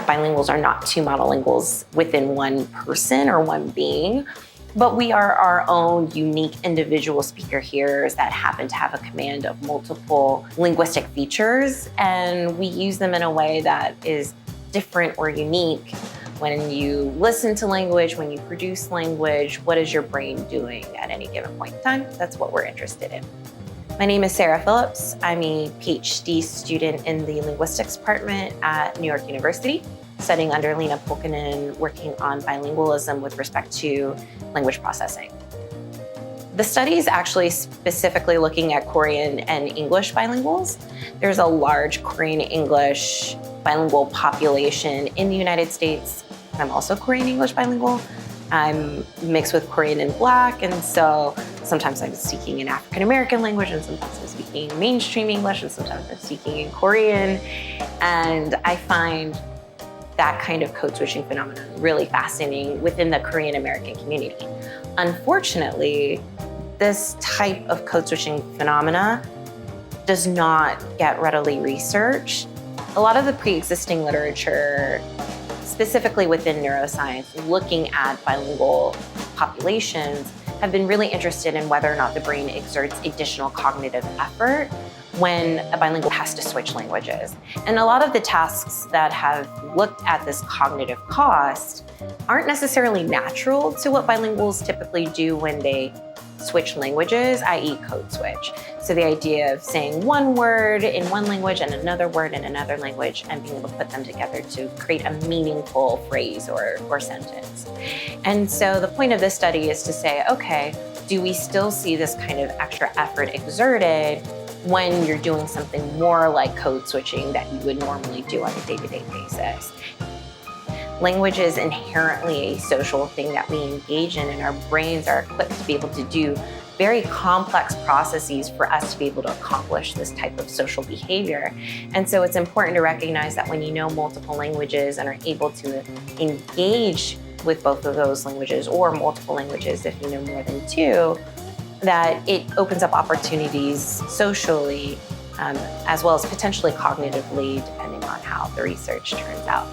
Bilinguals are not two monolinguals within one person or one being, but we are our own unique individual speaker hearers that happen to have a command of multiple linguistic features, and we use them in a way that is different or unique. When you listen to language, when you produce language, what is your brain doing at any given point in time? That's what we're interested in. My name is Sarah Phillips. I'm a PhD student in the linguistics department at New York University, studying under Leena Pulkkinen, working on bilingualism with respect to language processing. The study is actually specifically looking at Korean and English bilinguals. There's a large Korean English bilingual population in the United States. I'm also Korean English bilingual. I'm mixed with Korean and Black, and so sometimes I'm speaking in African American language, and sometimes I'm speaking mainstream English, and sometimes I'm speaking in Korean. And I find that kind of code switching phenomenon really fascinating within the Korean American community. Unfortunately, this type of code switching phenomena does not get readily researched. A lot of the pre-existing literature, specifically within neuroscience, looking at bilingual populations, have been really interested in whether or not the brain exerts additional cognitive effort when a bilingual has to switch languages. And a lot of the tasks that have looked at this cognitive cost aren't necessarily natural to what bilinguals typically do when they switch languages, i.e. code switch. So the idea of saying one word in one language and another word in another language and being able to put them together to create a meaningful phrase or sentence. And so the point of this study is to say, okay, do we still see this kind of extra effort exerted when you're doing something more like code switching that you would normally do on a day-to-day basis? Language is inherently a social thing that we engage in, and our brains are equipped to be able to do very complex processes for us to be able to accomplish this type of social behavior. And so it's important to recognize that when you know multiple languages and are able to engage with both of those languages or multiple languages if you know more than two, that it opens up opportunities socially as well as potentially cognitively, depending on how the research turns out.